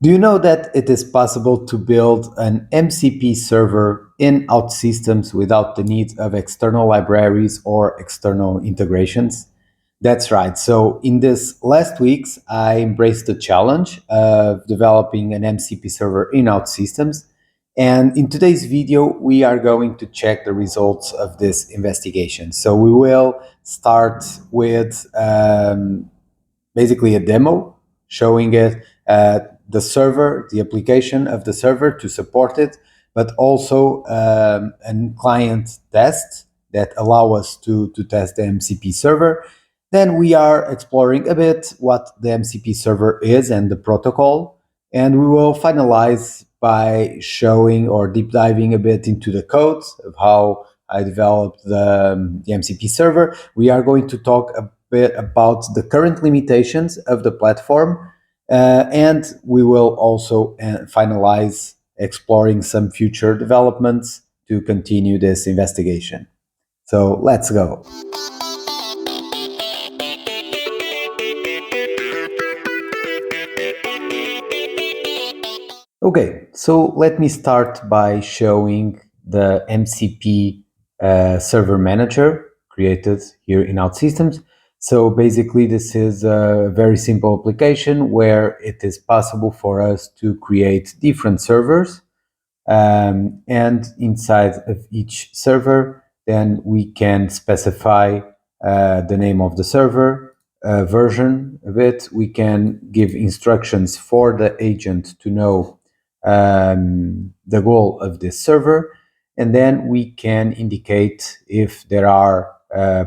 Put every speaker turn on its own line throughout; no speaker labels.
Do you know that it is possible to build an MCP server in OutSystems without the need of external libraries or external integrations? That's right. So in this last weeks, I embraced the challenge of developing an MCP server in OutSystems. And in today's video, we are going to check the results of this investigation. So we will start with basically a demo showing it the server, the application of the server to support it, but also a client test that allow us to test the MCP server. Then we are exploring a bit what the MCP server is and the protocol, and we will finalize by showing or deep diving a bit into the code of how I developed the MCP server. We are going to talk bit about the current limitations of the platform, and we will also finalize exploring some future developments to continue this investigation. So let's go. Okay, so let me start by showing the MCP Server Manager created here in OutSystems. So basically, this is a very simple application where it is possible for us to create different servers. And inside of each server, then we can specify the name of the server, version of it. We can give instructions for the agent to know the goal of this server, and then we can indicate if there are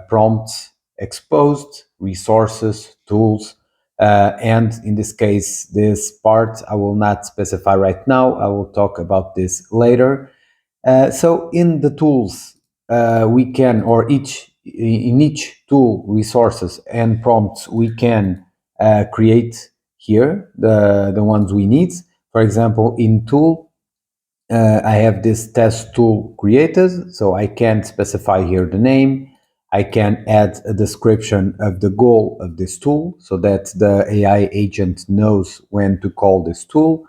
prompts exposed, resources, tools, and in this case, this part I will not specify right now. I will talk about this later. So in the tools, we can, or in each tool, resources and prompts, we can create here the ones we need. For example, in tool, I have this test tool created, so I can specify here the name. I can add a description of the goal of this tool so that the AI agent knows when to call this tool.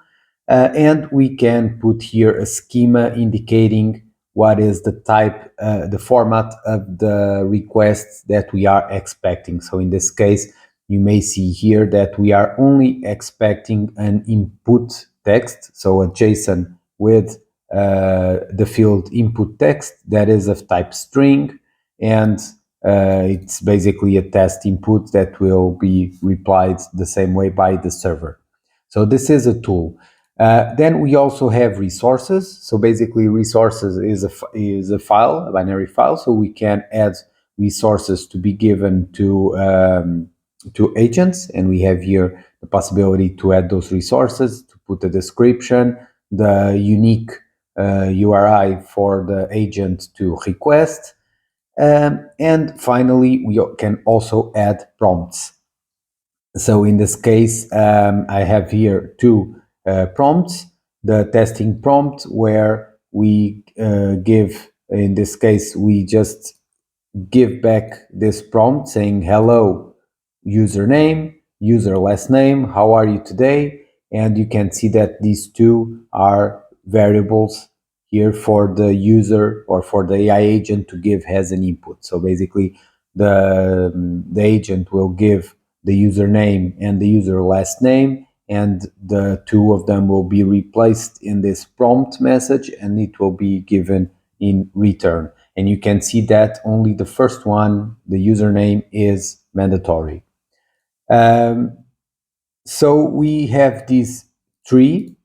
And we can put here a schema indicating what is the type, the format of the requests that we are expecting. So in this case, you may see here that we are only expecting an input text, so a JSON with the field input text that is of type string, and it's basically a test input that will be replied the same way by the server. So this is a tool. Then we also have resources. So basically, resources is a file, a binary file. So we can add resources to be given to agents, and we have here the possibility to add those resources, to put a description, the unique URI for the agent to request, and finally we can also add prompts. So in this case, I have here two prompts. The testing prompt, where we give, in this case, we just give back this prompt saying, hello, username, user last name, how are you today? And you can see that these two are variables here for the user or for the AI agent to give as an input. So basically, the agent will give the username and the user last name, and the two of them will be replaced in this prompt message, and it will be given in return. And you can see that only the first one, the username, is mandatory. So we have these three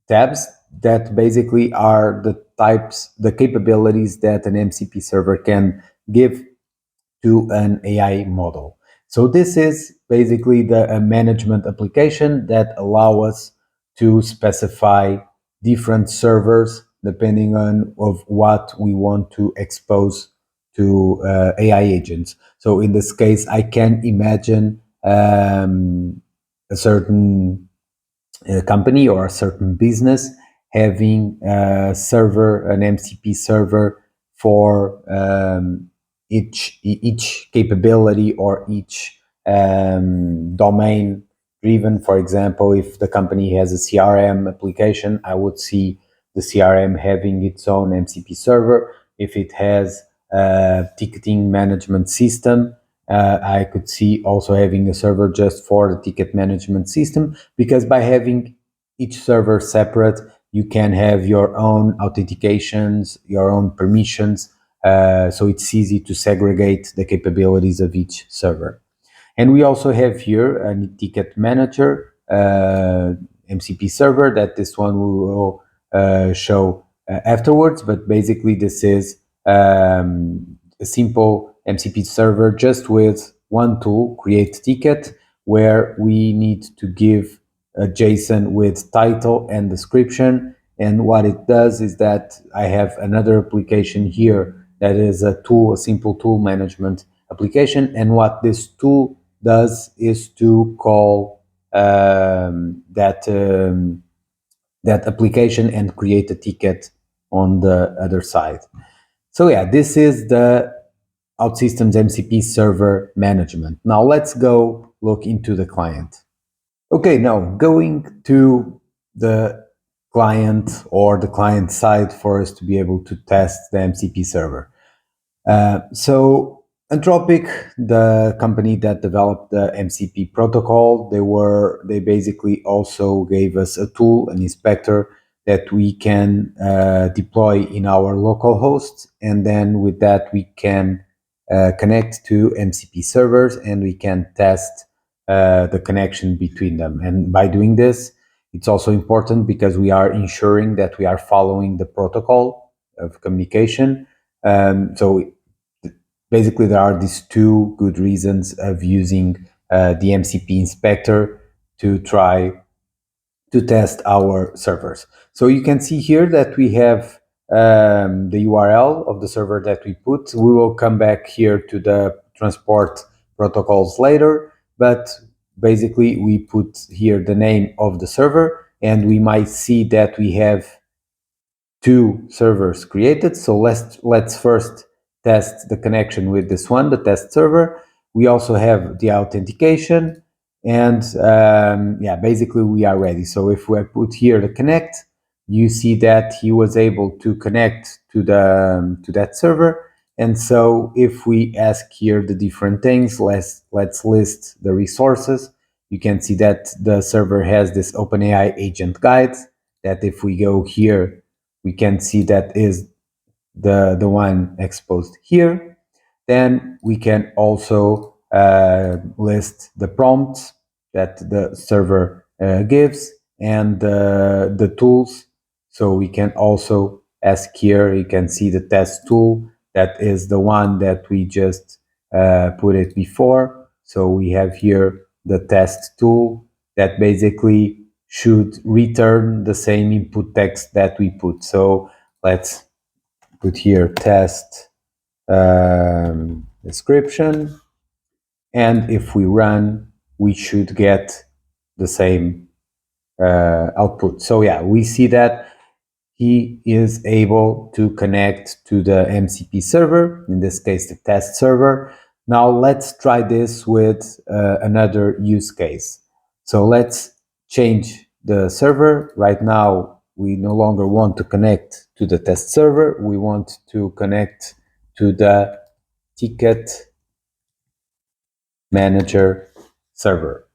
tabs that basically are the types, the capabilities that an MCP server can give to an AI model. So this is basically the management application that allow us to specify different servers depending on of what we want to expose to AI agents. So in this case, I can imagine a certain company or a certain business having a server, an MCP server for each capability or each domain driven. For example, if the company has a CRM application, I would see the CRM having its own MCP server. If it has a ticketing management system, I could see also having a server just for the ticket management system, because by having each server separate, you can have your own authentications, your own permissions, so it's easy to segregate the capabilities of each server. And we also have here a ticket manager, MCP server, that this one we will show afterwards, but basically this is a simple MCP server just with one tool, create ticket, where we need to give a JSON with title and description. And what it does is that I have another application here that is a tool, a simple tool management application. And what this tool does is to call that application and create a ticket on the other side. So yeah, this is the OutSystems MCP Server Management. Now let's go look into the client. Okay, now going to the client or the client side for us to be able to test the MCP server. So Anthropic, the company that developed the MCP protocol, they basically also gave us a tool, an inspector that we can deploy in our local host, and then with that we can connect to MCP servers and we can test the connection between them. And by doing this, it's also important because we are ensuring that we are following the protocol of communication. So basically, there are these two good reasons of using the MCP inspector to try to test our servers. So you can see here that we have the URL of the server that we put. We will come back here to the transport protocols later, but basically we put here the name of the server, and we might see that we have two servers created. So let's first test the connection with this one, the test server. We also have the authentication, and yeah, basically we are ready. So if we put here the connect, you see that he was able to connect to that server. And so if we ask here the different things, let's list the resources. You can see that the server has this OpenAI agent guide, that if we go here, we can see that is the one exposed here. Then we can also list the prompts that the server gives and the tools. So we can also ask here, you can see the test tool, that is the one that we just put it before. So we have here the test tool that basically should return the same input text that we put. So let's put here test description, and if we run, we should get the same output. So yeah, we see that he is able to connect to the MCP server, in this case the test server. Now let's try this with another use case. So let's change the server. Right now we no longer want to connect to the test server, we want to connect to the ticket manager server.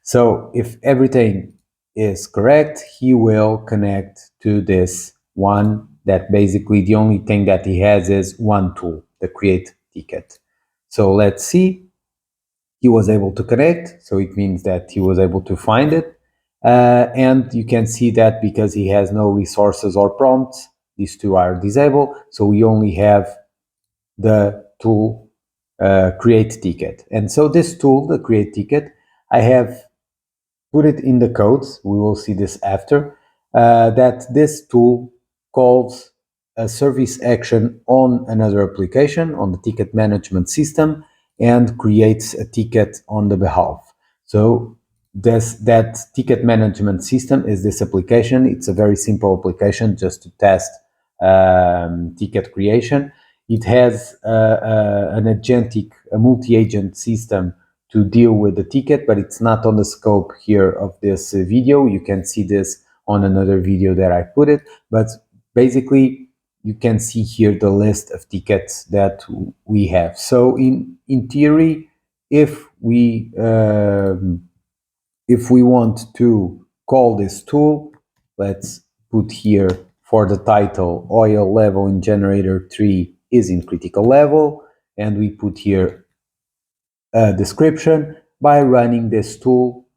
So if everything is correct, he will connect to this one, that basically the only thing that he has is one tool, the create ticket. So let's see, he was able to connect, so it means that he was able to find it. And you can see that because he has no resources or prompts, these two are disabled, so we only have the tool create ticket. And so this tool, the create ticket, I have put it in the codes, we will see this after, that this tool calls a service action on another application, on the ticket management system, and creates a ticket on the behalf. So that ticket management system is this application. It's a very simple application just to test ticket creation. It has a multi-agent system to deal with the ticket, but it's not on the scope here of this video. You can see this on another video that I put it, but basically you can see here the list of tickets that we have. So in theory, if we want to call this tool, let's put here for the title, oil level in generator 3 is in critical level, and we put here a description. By running this tool,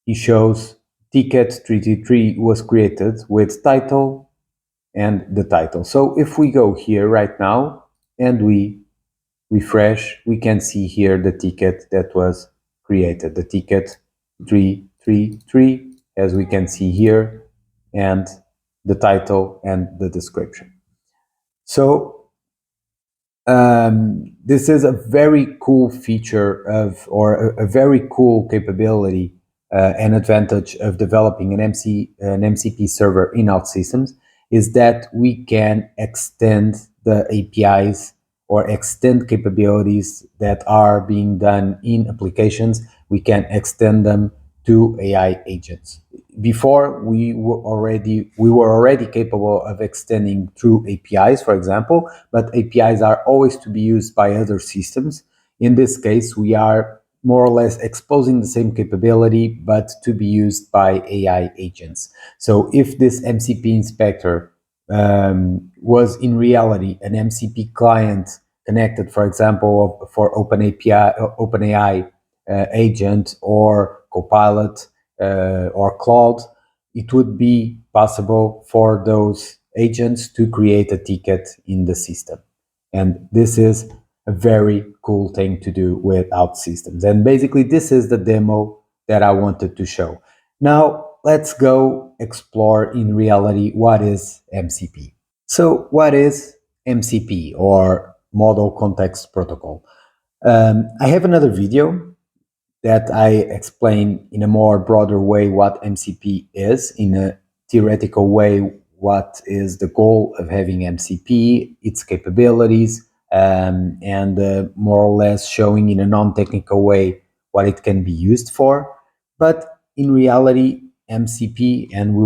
it shows ticket 333 was created with title and the title. So if we go here right now and we refresh, we can see here the ticket that was created, the ticket 333, as we can see here, and the title and the description. So this is a very cool feature of, or a very cool capability and advantage of developing an MCP server in OutSystems, is that we can extend the APIs or extend capabilities that are being done in applications. We can extend them to AI agents. Before, we were already capable of extending through APIs, for example, but APIs are always to be used by other systems. In this case, we are more or less exposing the same capability, but to be used by AI agents. So if this MCP inspector was in reality an MCP client connected, for example, for OpenAI agent or Copilot or Claude, it would be possible for those agents to create a ticket in the system. And this is a very cool thing to do with OutSystems. And basically, this is the demo that I wanted to show. Now, let's go explore in reality what is MCP. So what is MCP, or Model Context Protocol? I have another video that I explain in a more broader way what MCP is, in a theoretical way, what is the goal of having MCP, its capabilities, and more or less showing in a non-technical way what it can be used for. But in reality, MCP, and we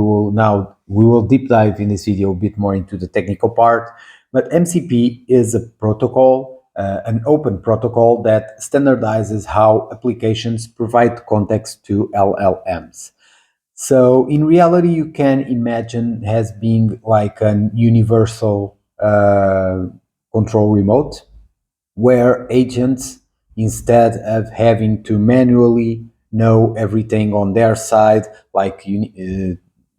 will deep dive in this video a bit more into the technical part, but MCP is a protocol, an open protocol that standardizes how applications provide context to LLMs. So in reality, you can imagine as being like an universal control remote, where agents, instead of having to manually know everything on their side, like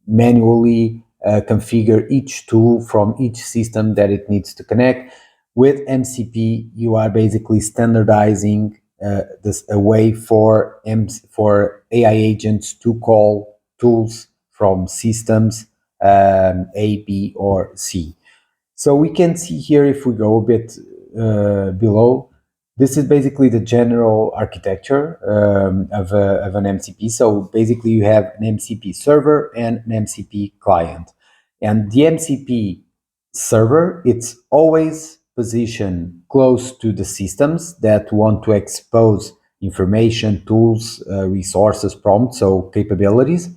manually configure each tool from each system that it needs to connect, with MCP, you are basically standardizing a way for AI agents to call tools from systems A, B, or C. So we can see here, if we go a bit below, this is basically the general architecture of an MCP. So basically you have an MCP server and an MCP client. And the MCP server, it's always positioned close to the systems that want to expose information, tools, resources, prompts, so capabilities.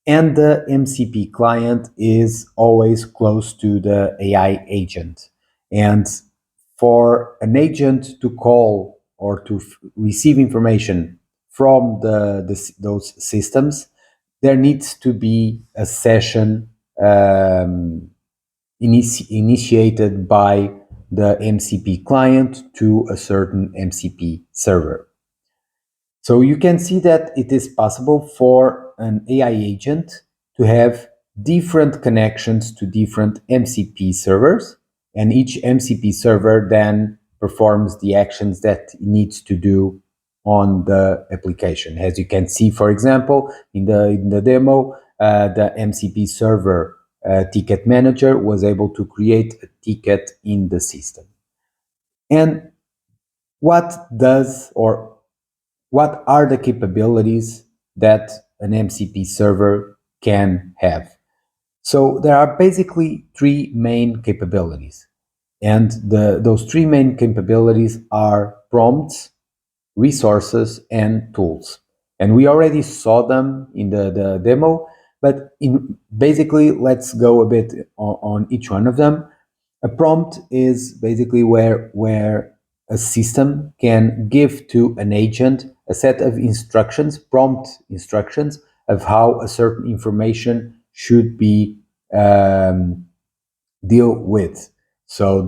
And the MCP client is always close to the AI agent. And for an agent to call or to receive information from those systems, there needs to be a session initiated by the MCP client to a certain MCP server. So you can see that it is possible for an AI agent to have different connections to different MCP servers, and each MCP server then performs the actions that it needs to do on the application. As you can see, for example, in the demo, the MCP server ticket manager was able to create a ticket in the system. And what are the capabilities that an MCP server can have? So there are basically three main capabilities. And those three main capabilities are prompts, resources, and tools. And we already saw them in the demo, but basically, let's go a bit on each one of them. A prompt is basically where a system can give to an agent a set of instructions, prompt instructions of how a certain information should be deal with. So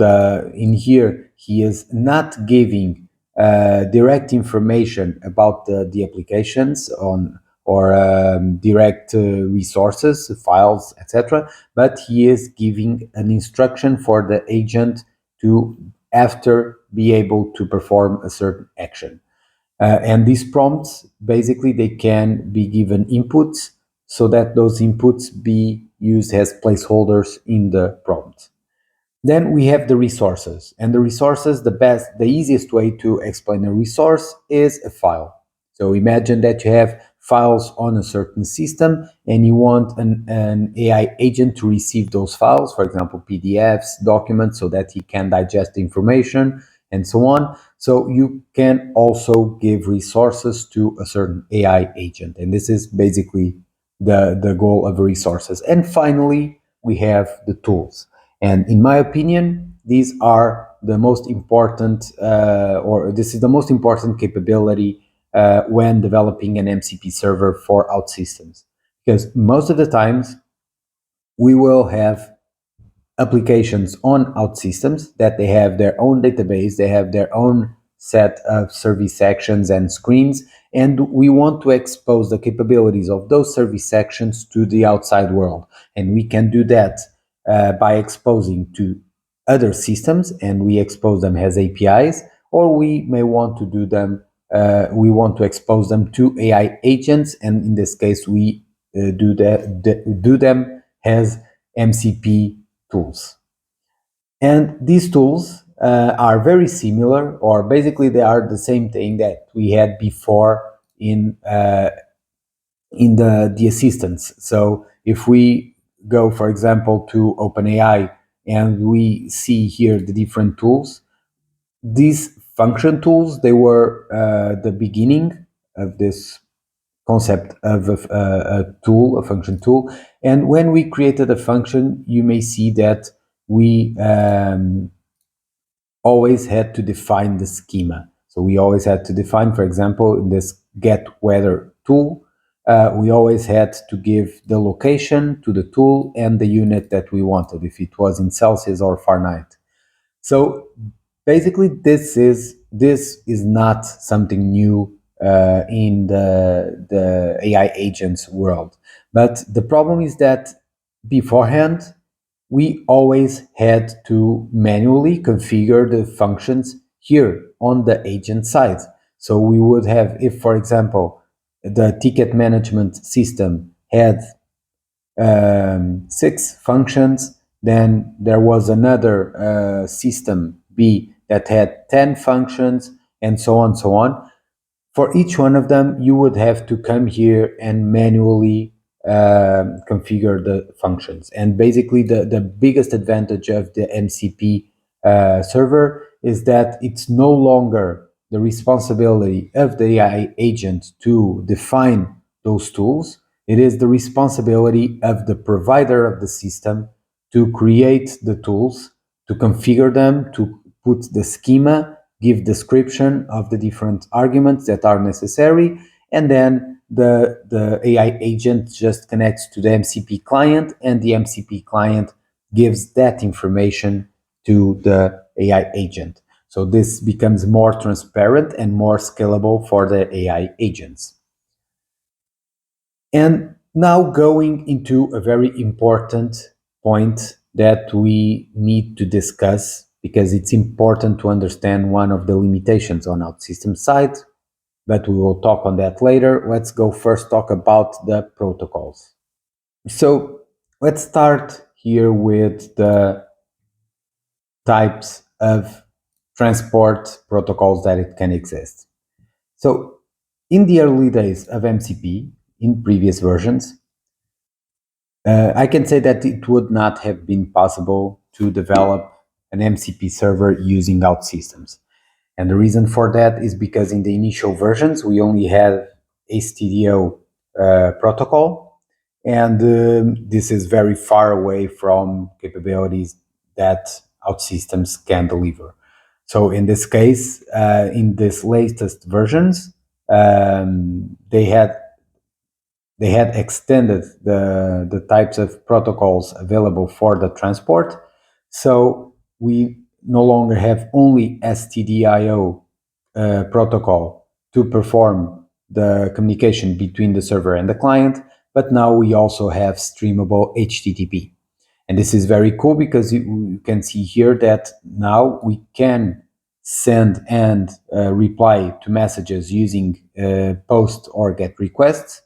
in here, he is not giving direct information about the applications on or direct resources, files, etc. But he is giving an instruction for the agent to after be able to perform a certain action. And these prompts, basically, they can be given inputs so that those inputs be used as placeholders in the prompt. Then we have the resources, and the resources, the easiest way to explain a resource is a file. So imagine that you have files on a certain system and you want an AI agent to receive those files, for example, PDFs, documents, so that he can digest the information and so on. So you can also give resources to a certain AI agent. And this is basically the goal of resources. And finally, we have the tools. And in my opinion, these are the most important, or this is the most important capability when developing an MCP server for OutSystems. Because most of the times we will have applications on OutSystems that they have their own database, they have their own set of service sections and screens, and we want to expose the capabilities of those service sections to the outside world. And we can do that by exposing to other systems, and we expose them as APIs, or we may want to do them, we want to expose them to AI agents, and in this case, we do them as MCP tools. And these tools are very similar, or basically they are the same thing that we had before in the assistants. So if we go, for example, to OpenAI and we see here the different tools, these function tools, they were the beginning of this concept of a tool, a function tool. And when we created a function, you may see that we always had to define the schema. So we always had to define, for example, in this get weather tool, we always had to give the location to the tool and the unit that we wanted, if it was in Celsius or Fahrenheit. So basically, this is not something new in the AI agents world. But the problem is that beforehand, we always had to manually configure the functions here on the agent side. So we would have, if, for example, the ticket management system had 6 functions, then there was another system B that had 10 functions, and so on, so on. For each one of them, you would have to come here and manually configure the functions. And basically, the biggest advantage of the MCP server is that it's no longer the responsibility of the AI agent to define those tools. It is the responsibility of the provider of the system to create the tools, to configure them, to put the schema, give description of the different arguments that are necessary, and then the AI agent just connects to the MCP client, and the MCP client gives that information to the AI agent. So this becomes more transparent and more scalable for the AI agents. And now going into a very important point that we need to discuss, because it's important to understand one of the limitations on OutSystems side, but we will talk on that later. Let's go first talk about the protocols. So let's start here with the types of transport protocols that it can exist. So in the early days of MCP, in previous versions, I can say that it would not have been possible to develop an MCP server using OutSystems. And the reason for that is because in the initial versions, we only had HTTO protocol, and this is very far away from capabilities that OutSystems can deliver. So in this case, in this latest versions, they had extended the types of protocols available for the transport. So we no longer have only STDIO protocol to perform the communication between the server and the client, but now we also have streamable HTTP. And this is very cool because you can see here that now we can send and reply to messages using post or get requests.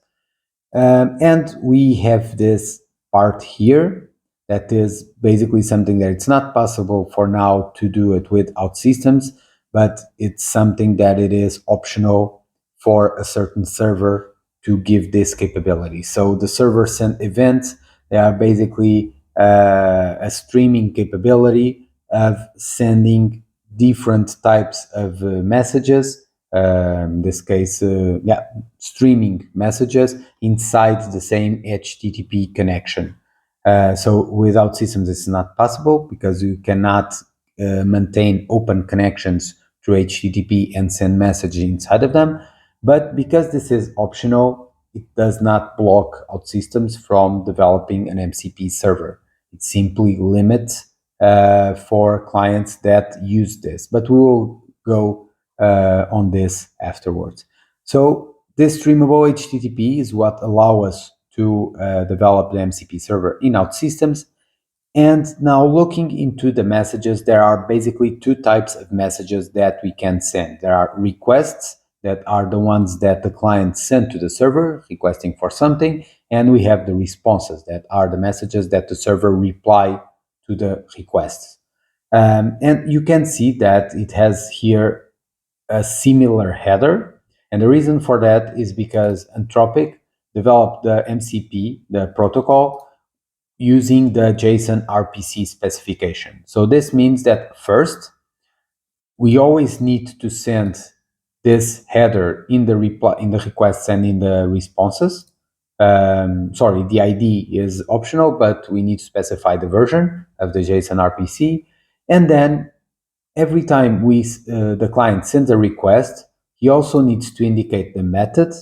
And we have this part here that is basically something that it's not possible for now to do it with OutSystems, but it's something that it is optional for a certain server to give this capability. So the server sent events, they are basically a streaming capability of sending different types of messages. In this case, streaming messages inside the same HTTP connection. So without systems, it's not possible because you cannot maintain open connections through HTTP and send messages inside of them. But because this is optional, it does not block OutSystems from developing an MCP server. It simply limits for clients that use this. But we will go on this afterwards. So this streamable HTTP is what allows us to develop the MCP server in OutSystems. And now looking into the messages, there are basically two types of messages that we can send. There are requests that are the ones that the client sent to the server requesting for something. And we have the responses that are the messages that the server reply to the requests. And you can see that it has here a similar header. And the reason for that is because Anthropic developed the MCP, the protocol, using the JSON RPC specification. So this means that first, we always need to send this header in the requests and in the responses. The ID is optional, but we need to specify the version of the JSON RPC. And then every time the client sends a request, he also needs to indicate the method,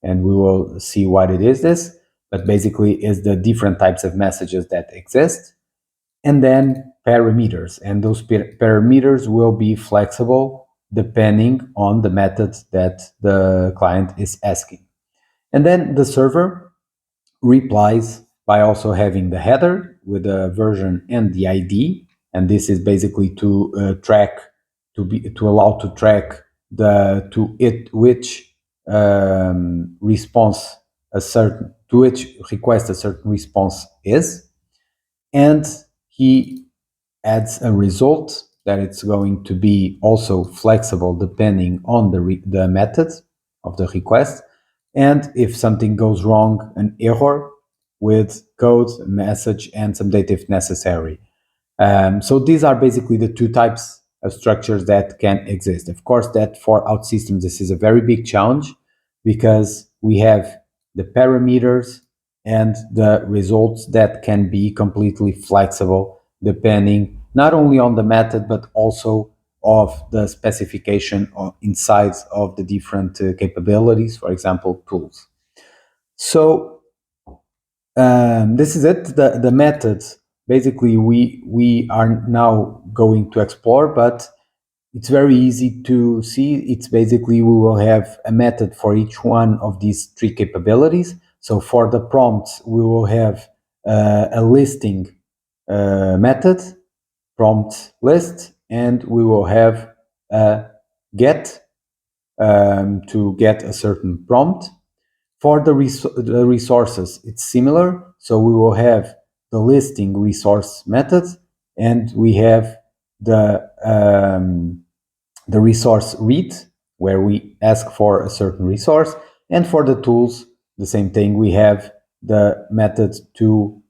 and we will see what it is this, but basically is the different types of messages that exist, and then parameters. And those parameters will be flexible depending on the method that the client is asking. And then the server replies by also having the header with the version and the ID, and this is basically to allow to track which response to which request a certain response is, and he adds a result that it's going to be also flexible depending on the method of the request. And if something goes wrong, an error with code, a message, and some data if necessary. So these are basically the two types of structures that can exist. Of course, that for OutSystems, this is a very big challenge because we have the parameters and the results that can be completely flexible depending not only on the method, but also of the specification inside of the different capabilities, for example, tools. So this is it. The methods, basically, we are now going to explore, but it's very easy to see. It's basically, we will have a method for each one of these three capabilities. So for the prompts, we will have a listing method, prompt list, and we will have a get to get a certain prompt. For the resources, it's similar. So we will have the listing resource method, and we have the resource read, where we ask for a certain resource. And for the tools, the same thing. We have the method to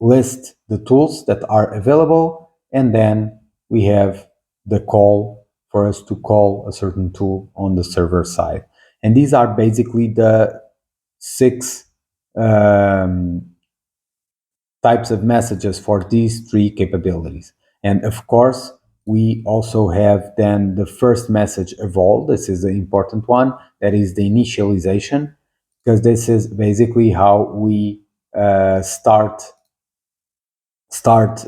list the tools that are available, and then we have the call for us to call a certain tool on the server side. And these are basically the 6 types of messages for these 3 capabilities. And of course, we also have then the first message of all. This is the important one. That is the initialization, because this is basically how we start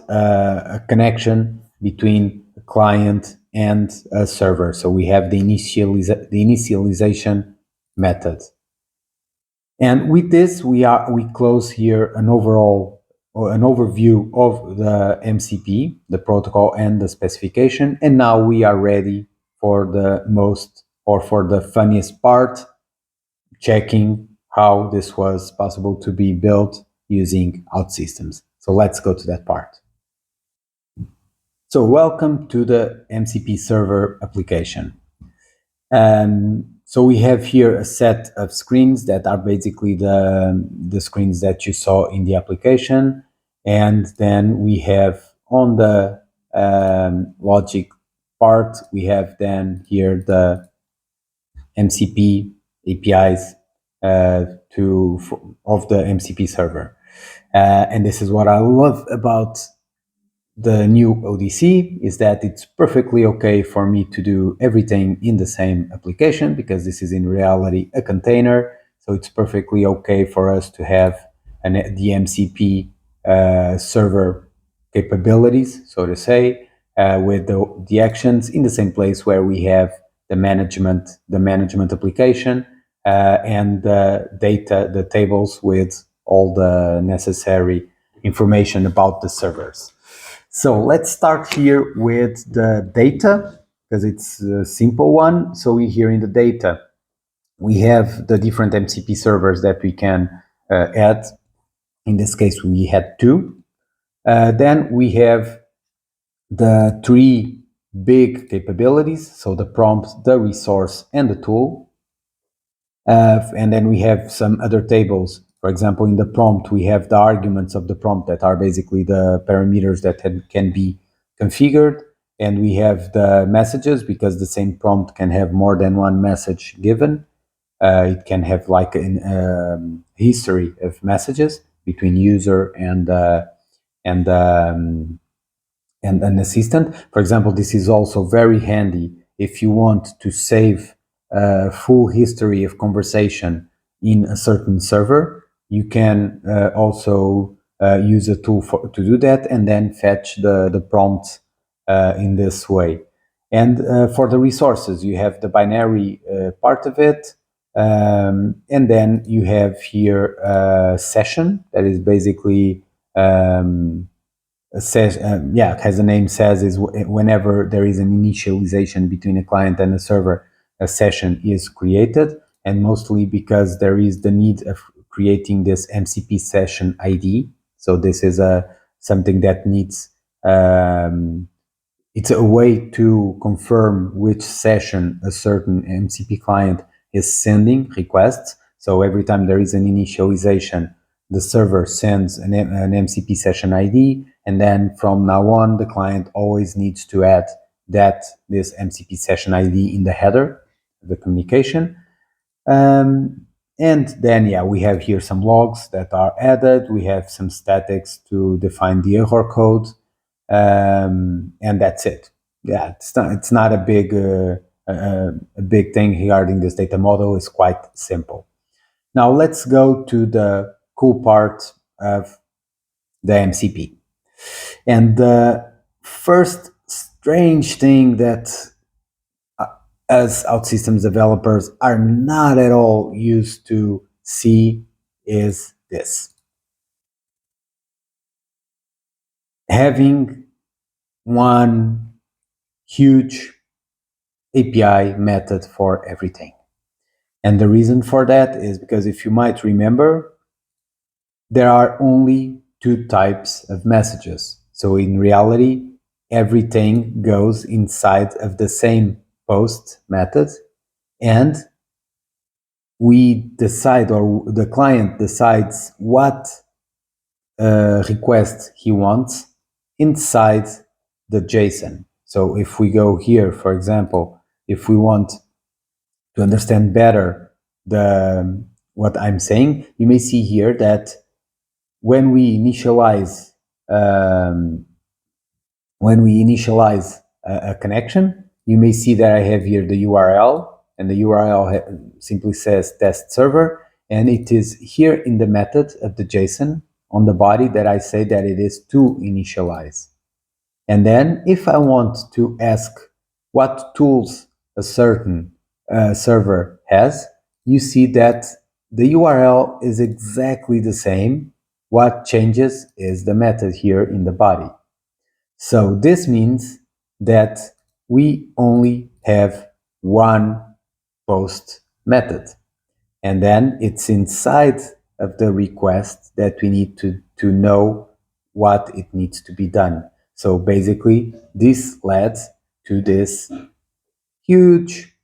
a connection between a client and a server. So we have the initialization method. And with this, we close here an overview of the MCP, the protocol and the specification. And now we are ready for the funniest part, checking how this was possible to be built using OutSystems. So let's go to that part. So welcome to the MCP Server application. So we have here a set of screens that are basically the screens that you saw in the application. And then we have on the logic part, we have then here the MCP APIs of the MCP server. And this is what I love about the new ODC, is that it's perfectly okay for me to do everything in the same application, because this is in reality a container. So it's perfectly okay for us to have the MCP server capabilities, so to say, with the actions in the same place where we have the management application and the data, the tables with all the necessary information about the servers. So let's start here with the data, because it's a simple one. So here in the data, we have the different MCP servers that we can add. In this case, we had 2. Then we have the 3 big capabilities, so the prompt, the resource, and the tool. And then we have some other tables. For example, in the prompt, we have the arguments of the prompt that are basically the parameters that can be configured. And we have the messages, because the same prompt can have more than one message given. It can have like a history of messages between user and an assistant. For example, this is also very handy if you want to save a full history of conversation in a certain server. You can also use a tool to do that, and then fetch the prompt in this way. And for the resources, you have the binary part of it. And then you have here a session that is basically as the name says, is whenever there is an initialization between a client and a server, a session is created. And mostly because there is the need of creating this MCP session ID. So this is something that needs, it's a way to confirm which session a certain MCP client is sending requests. So every time there is an initialization, the server sends an MCP session ID, and then from now on, the client always needs to add this MCP session ID in the header of the communication. And then, we have here some logs that are added. We have some statics to define the error code, and that's it. Yeah, it's not a big thing regarding this data model. It's quite simple. Now let's go to the cool part of the MCP. And the first strange thing that as OutSystems developers are not at all used to see is this. Having one huge API method for everything. And the reason for that is because, if you might remember, there are only 2 types of messages. So in reality, everything goes inside of the same post method, and we decide, or the client decides, what request he wants inside the JSON. So if we go here, for example, if we want to understand better what I'm saying, you may see here that when we initialize a connection, you may see that I have here the URL, and the URL simply says test server, and it is here in the method of the JSON on the body that I say that it is to initialize. And then if I want to ask what tools a certain server has, you see that the URL is exactly the same. What changes is the method here in the body. So this means that we only have one post method. And then it's inside of the request that we need to know what it needs to be done. So basically, this led to this huge,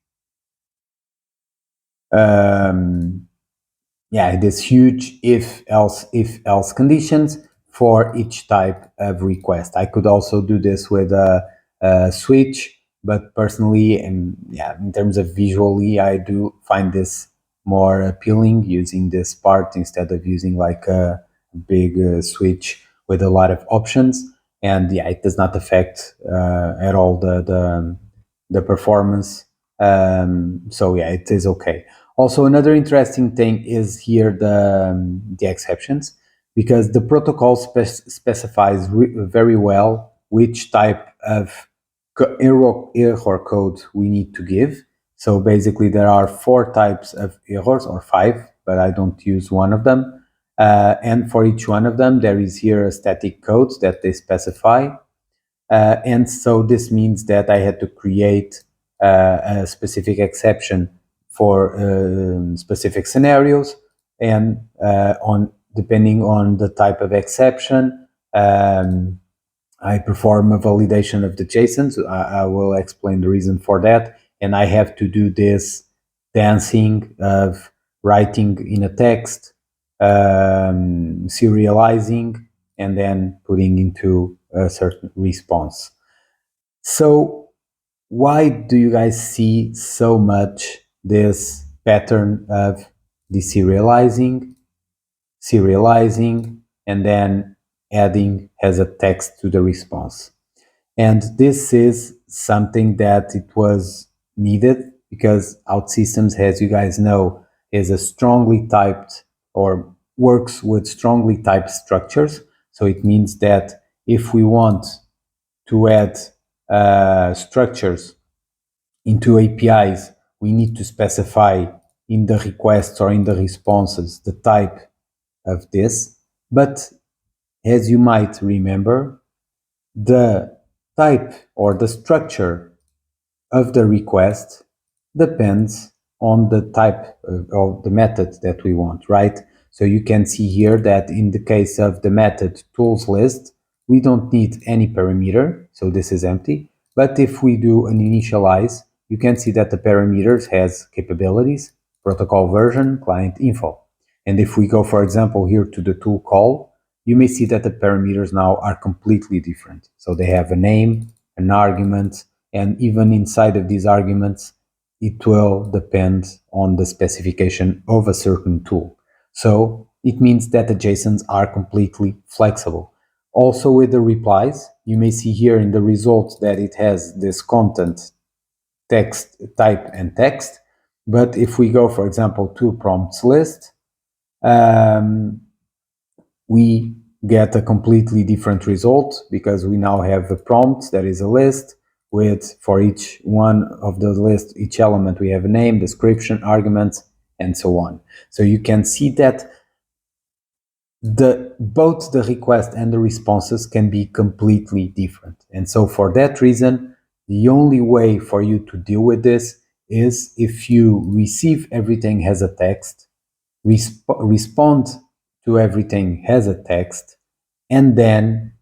this huge if-else conditions for each type of request. I could also do this with a switch, but personally, in terms of visually, I do find this more appealing using this part instead of using like a big switch with a lot of options. And it does not affect at all the performance. So it is okay. Also, another interesting thing is here the exceptions, because the protocol specifies very well which type of error code we need to give. So basically, there are 4 types of errors, or 5, but I don't use one of them. And for each one of them, there is here a static code that they specify. And so this means that I had to create a specific exception for specific scenarios, and depending on the type of exception, I perform a validation of the JSON. So I will explain the reason for that, and I have to do this dancing of writing in a text, serializing, and then putting into a certain response. So why do you guys see so much this pattern of deserializing, serializing, and then adding as a text to the response? And this is something that it was needed because OutSystems, as you guys know, is a strongly typed, or works with strongly typed structures. So it means that if we want to add structures into APIs, we need to specify in the requests or in the responses the type of this. But as you might remember, the type or the structure of the request depends on the type of the method that we want, right? So you can see here that in the case of the method tools list, we don't need any parameter, so this is empty. But if we do an initialize, you can see that the parameters has capabilities, protocol version, client info. And if we go, for example, here to the tool call, you may see that the parameters now are completely different. So they have a name, an argument, and even inside of these arguments, it will depend on the specification of a certain tool. So it means that the JSONs are completely flexible. Also with the replies, you may see here in the results that it has this content, text, type, and text. But if we go, for example, to prompts list, we get a completely different result, because we now have a prompt that is a list with, for each one of the list, each element, we have a name, description, arguments, and so on. So you can see that both the request and the responses can be completely different. And so for that reason, the only way for you to deal with this is if you receive everything as a text, respond to everything as a text, and then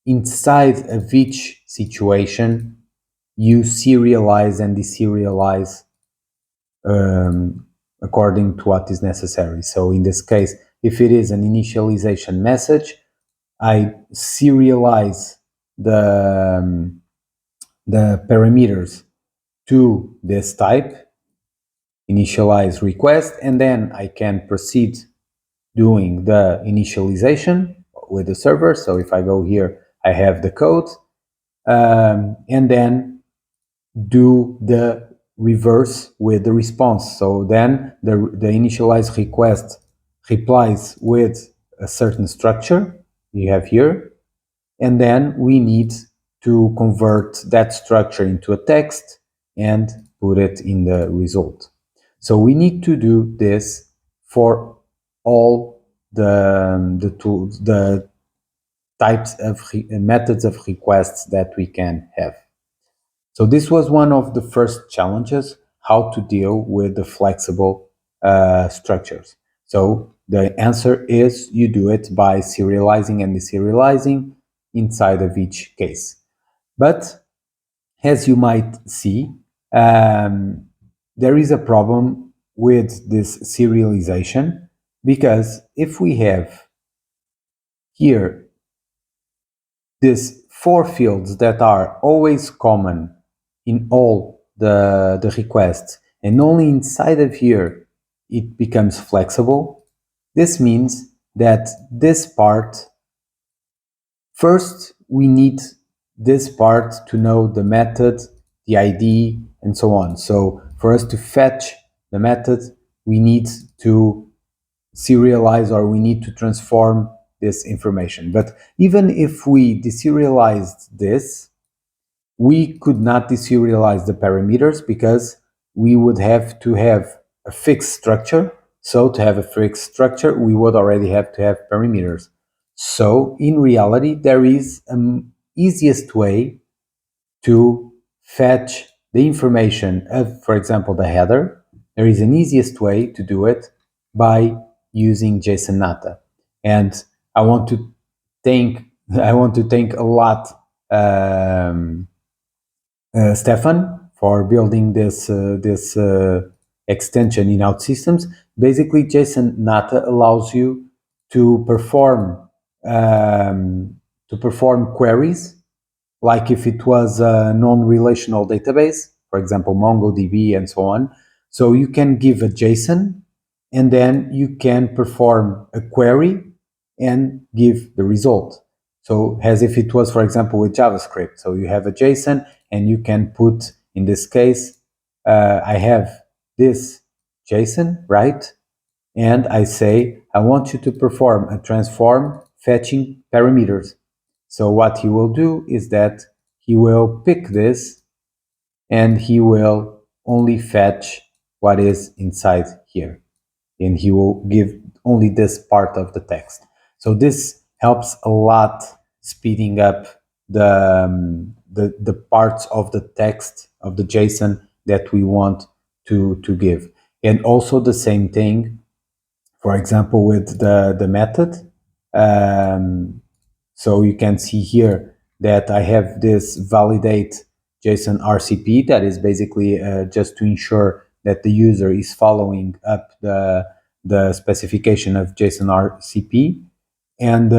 inside of each situation, you serialize and deserialize according to what is necessary. So in this case, if it is an initialization message, I serialize the the parameters to this type, initialize request, and then I can proceed doing the initialization with the server. So if I go here, I have the code, and then do the reverse with the response. So then the initialize request replies with a certain structure you have here, and then we need to convert that structure into a text and put it in the result. So we need to do this for all the tools, the types of methods of requests that we can have. So this was one of the first challenges, how to deal with the flexible structures. So the answer is you do it by serializing and deserializing inside of each case. But as you might see, there is a problem with this serialization, because if we have here these 4 fields that are always common in all the requests, and only inside of here it becomes flexible, this means that this part, first we need this part to know the method, the ID, and so on. So for us to fetch the method, we need to serialize, or we need to transform this information. But even if we deserialized this, we could not deserialize the parameters, because we would have to have a fixed structure. So to have a fixed structure, we would already have to have parameters. So in reality, there is an easiest way to fetch the information of, for example, the header. There is an easiest way to do it by using JSON Nata. And I want to thank a lot Stefan for building this extension in OutSystems. Basically, JSON Nata allows you to perform queries, like if it was a non-relational database, for example, MongoDB and so on. So you can give a JSON, and then you can perform a query and give the result. So as if it was, for example, with JavaScript. So you have a JSON, and you can put, in this case, I have this JSON, right? And I say, I want you to perform a transform fetching parameters. So what he will do is that he will pick this, and he will only fetch what is inside here, and he will give only this part of the text. So this helps a lot, speeding up the parts of the text of the JSON that we want to give. And also the same thing, for example, with the method. So you can see here that I have this validate JSON RCP, that is basically just to ensure that the user is following up the specification of JSON RCP. And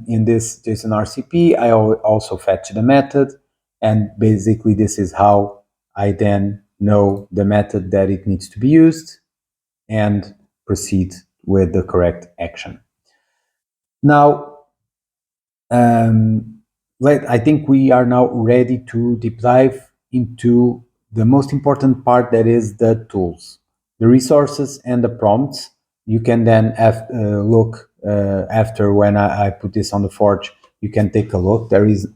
in this JSON RCP, I also fetch the method. And basically, this is how I then know the method that it needs to be used and proceed with the correct action. Now, I think we are now ready to deep dive into the most important part, that is the tools, the resources, and the prompts. You can then look after, when I put this on the Forge, you can take a look. There is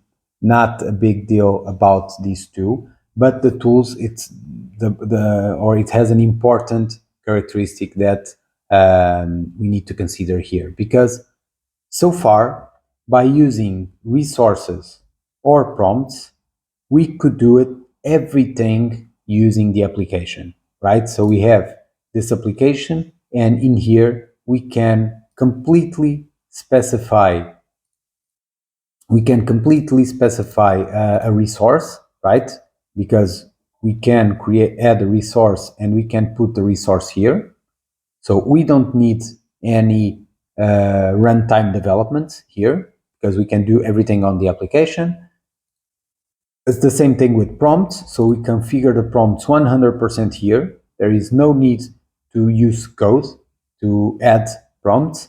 not a big deal about these two, but the tools, it has an important characteristic that we need to consider here, because so far, by using resources or prompts, we could do it everything using the application, right? So we have this application, and in here we can completely specify a resource, right? Because we can add a resource, and we can put the resource here. So we don't need any runtime development here, because we can do everything on the application. It's the same thing with prompts. So we configure the prompts 100% here. There is no need to use code to add prompts.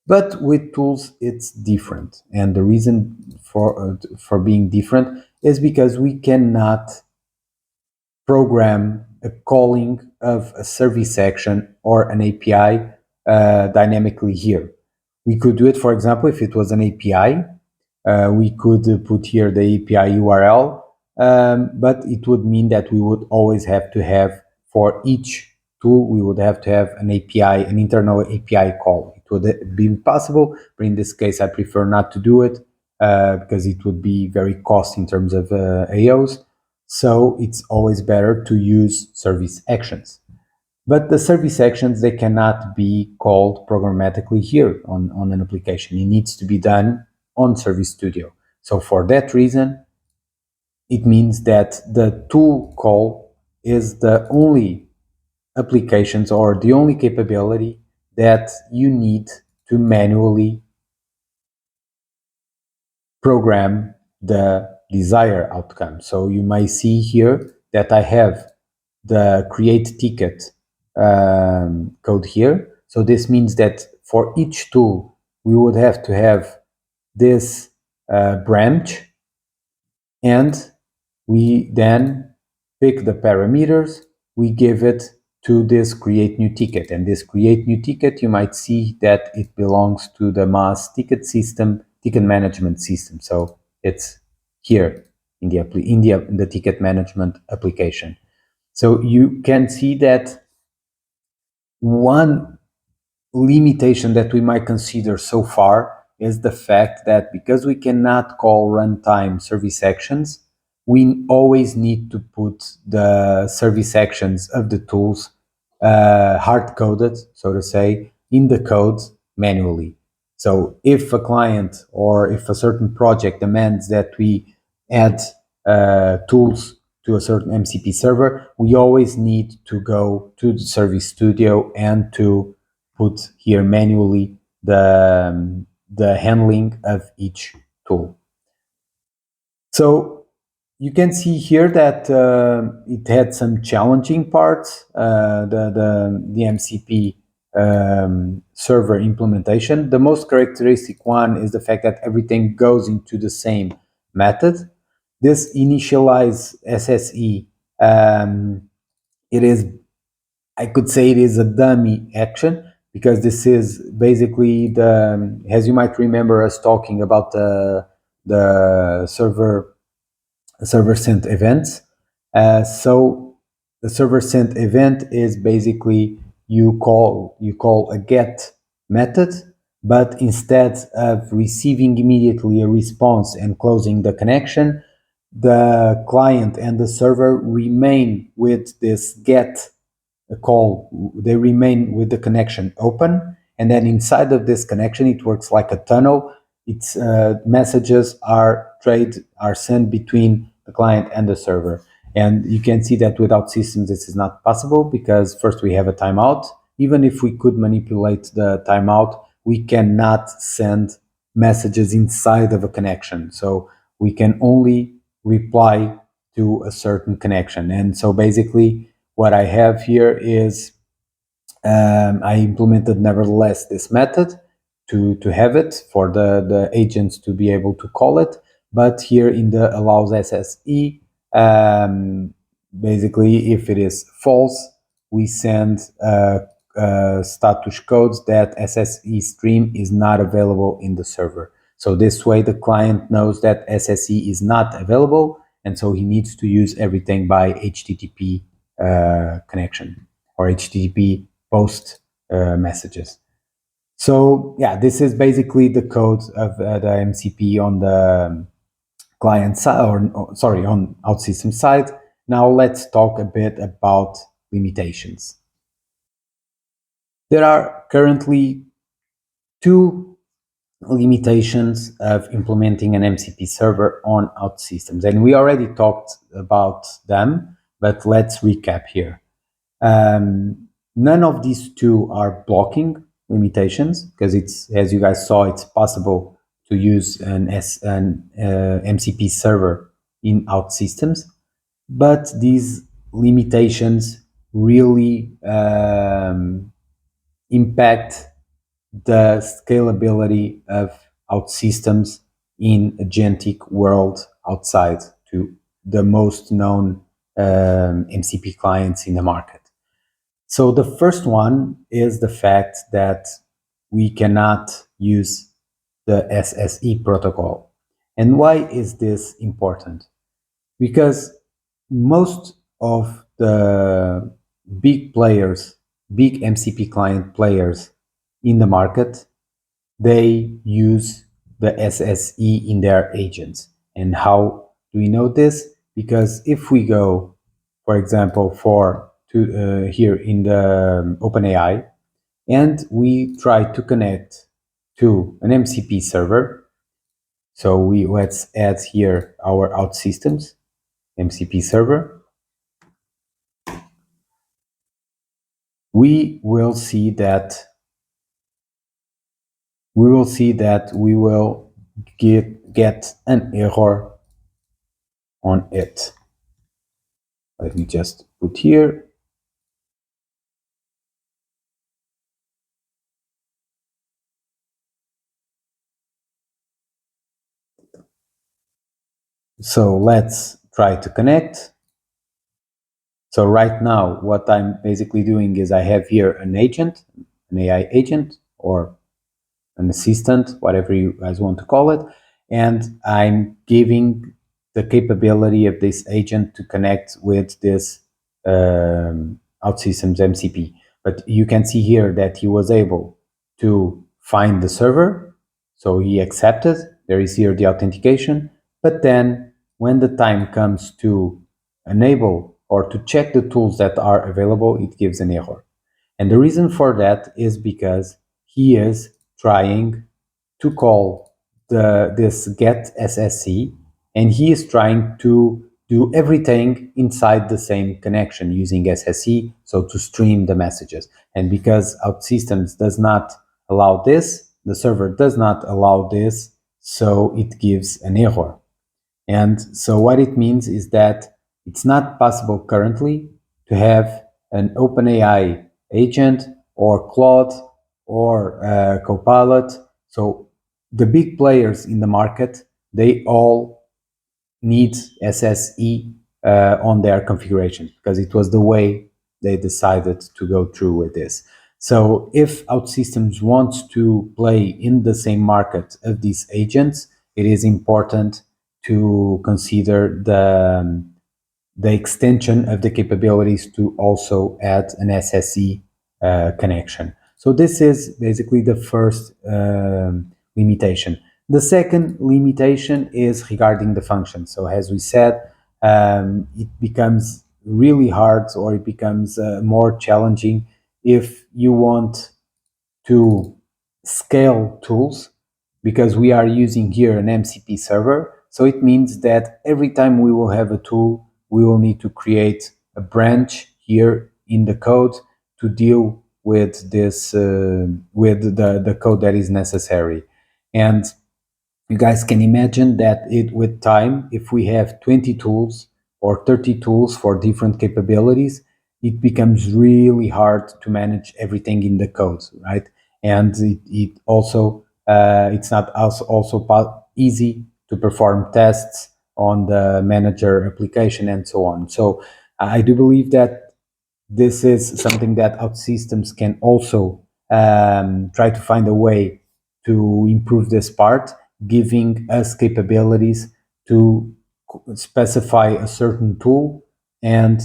But with tools, it's different. And the reason for being different is because we cannot program a calling of a service action or an API dynamically here. We could do it, for example, if it was an API, we could put here the API URL, but it would mean that we would always have to have, for each tool, we would have to have an API, an internal API call. It would be impossible, but in this case, I prefer not to do it because it would be very costly in terms of AOs. So it's always better to use service actions. But the service actions, they cannot be called programmatically here on an application. It needs to be done on Service Studio. So for that reason, it means that the tool call is the only applications or the only capability that you need to manually program the desired outcome. So you might see here that I have the create ticket code here. So this means that for each tool, we would have to have this branch, and we then pick the parameters, we give it to this create new ticket. And this create new ticket, you might see that it belongs to the MAS ticket system, ticket management system. So it's here in the ticket management application. So you can see that one limitation that we might consider so far is the fact that because we cannot call runtime service actions, we always need to put the service actions of the tools hard-coded, so to say, in the code manually. So if a client or if a certain project demands that we add tools to a certain MCP server, we always need to go to the Service Studio and to put here manually the handling of each tool. So you can see here that it had some challenging parts, the MCP server implementation. The most characteristic one is the fact that everything goes into the same method. This initialize SSE, it is, I could say it is a dummy action, because this is basically the, as you might remember us talking about the server sent events. So the server sent event is basically you call a get method, but instead of receiving immediately a response and closing the connection, the client and the server remain with this get call, they remain with the connection open, and then inside of this connection it works like a tunnel. Its messages are sent between the client and the server. And you can see that without systems this is not possible, because first we have a timeout. Even if we could manipulate the timeout, we cannot send messages inside of a connection. So we can only reply to a certain connection. And so basically what I have here is I implemented nevertheless this method to have it for the agents to be able to call it. But here in the allows SSE, basically if it is false, we send status codes that SSE stream is not available in the server. So this way the client knows that SSE is not available, and so he needs to use everything by HTTP connection or HTTP post messages. So yeah, this is basically the code of the MCP on the client side, or sorry, on OutSystems side. Now let's talk a bit about limitations. There are currently two limitations of implementing an MCP server on OutSystems, and we already talked about them, but let's recap here. None of these two are blocking limitations, because it's, as you guys saw, it's possible to use an MCP server in OutSystems, but these limitations really impact the scalability of OutSystems in agentic world outside to the most known MCP clients in the market. So the first one is the fact that we cannot use the SSE protocol. And why is this important? Because most of the big players, big MCP client players in the market, they use the SSE in their agents. And how do we know this? Because if we go, for example, here in the OpenAI, and we try to connect to an MCP server, so let's add here our OutSystems MCP server, we will see that we will get an error on it. Let me just put here. So let's try to connect. So right now, what I'm basically doing is I have here an agent, an AI agent, or an assistant, whatever you guys want to call it, and I'm giving the capability of this agent to connect with this OutSystems MCP. But you can see here that he was able to find the server, so he accepted. There is here the authentication, but then when the time comes to enable or to check the tools that are available, it gives an error. And the reason for that is because he is trying to call this get SSE, and he is trying to do everything inside the same connection using SSE, so to stream the messages. And because OutSystems does not allow this, the server does not allow this, so it gives an error. And so what it means is that it's not possible currently to have an OpenAI agent or Claude or Copilot. So the big players in the market, they all need SSE on their configuration because it was the way they decided to go through with this. So if OutSystems wants to play in the same market of these agents, it is important to consider the extension of the capabilities to also add an SSE connection. So this is basically the first limitation. The second limitation is regarding the function. So as we said, it becomes really hard, or it becomes more challenging if you want to scale tools, because we are using here an MCP server. So it means that every time we will have a tool, we will need to create a branch here in the code to deal with this, with the code that is necessary. And you guys can imagine that with time, if we have 20 tools or 30 tools for different capabilities, it becomes really hard to manage everything in the code, right? And it also it's not also easy to perform tests on the manager application and so on. So I do believe that this is something that OutSystems can also try to find a way to improve this part, giving us capabilities to specify a certain tool and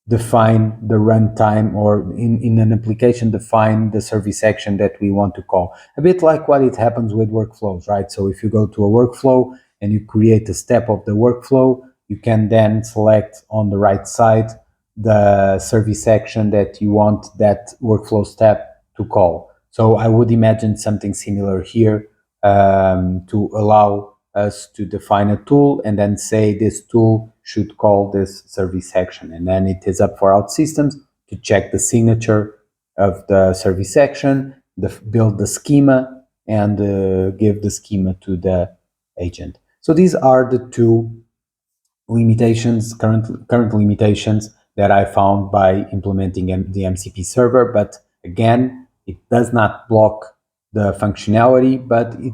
define the runtime, or in an application define the service action that we want to call. A bit like what it happens with workflows, right? So if you go to a workflow and you create a step of the workflow, you can then select on the right side the service action that you want that workflow step to call. So I would imagine something similar here, to allow us to define a tool and then say this tool should call this service action. And then it is up for OutSystems to check the signature of the service action, build the schema, and give the schema to the agent. So these are the two limitations, current limitations that I found by implementing the MCP server. But again, it does not block the functionality, but it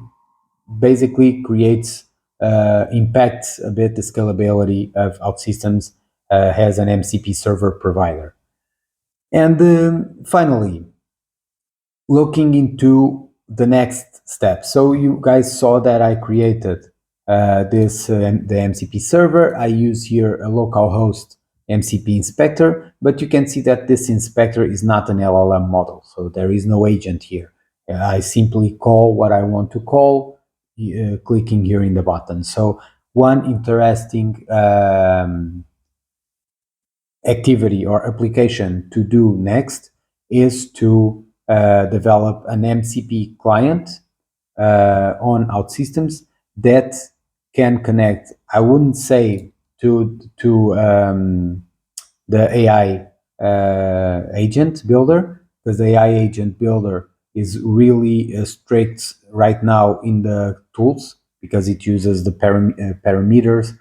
basically impacts a bit the scalability of OutSystems as an MCP server provider. And finally, looking into the next step. So you guys saw that I created the MCP server. I use here a localhost MCP inspector, but you can see that this inspector is not an LLM model, so there is no agent here. I simply call what I want to call, clicking here in the button. So one interesting activity or application to do next is to develop an MCP client on OutSystems that can connect, I wouldn't say to the AI agent builder, because the AI agent builder is really strict right now in the tools, because it uses the parameters,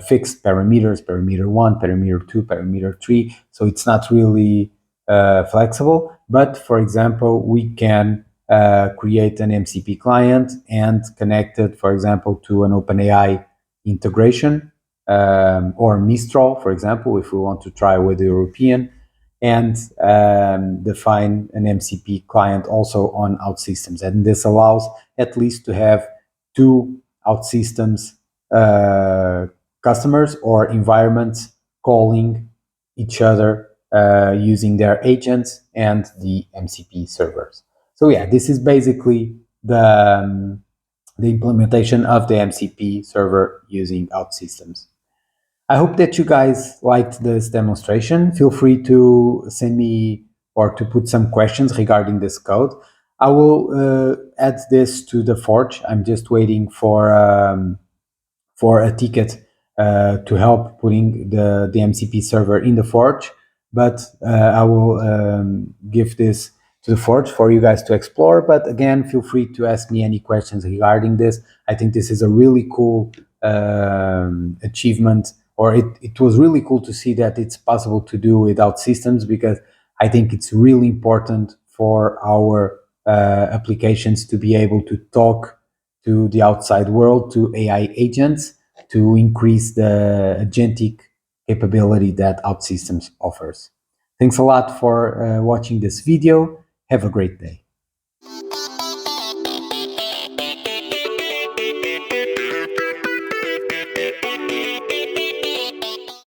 fixed parameters, parameter 1, parameter 2, parameter 3. So it's not really flexible. But for example, we can create an MCP client and connect it, for example, to an OpenAI integration, or Mistral, for example, if we want to try with the European, and define an MCP client also on OutSystems. And this allows at least to have two OutSystems customers or environments calling each other using their agents and the MCP servers. So yeah, this is basically the implementation of the MCP server using OutSystems. I hope that you guys liked this demonstration. Feel free to send me or to put some questions regarding this code. I will add this to the Forge. I'm just waiting for a ticket to help putting the MCP server in the Forge. But I will give this to the Forge for you guys to explore. But again, feel free to ask me any questions regarding this. I think this is a really cool achievement, or it was really cool to see that it's possible to do without systems, because I think it's really important for our applications to be able to talk to the outside world, to AI agents, to increase the agentic capability that OutSystems offers. Thanks a lot for watching this video. Have a great day.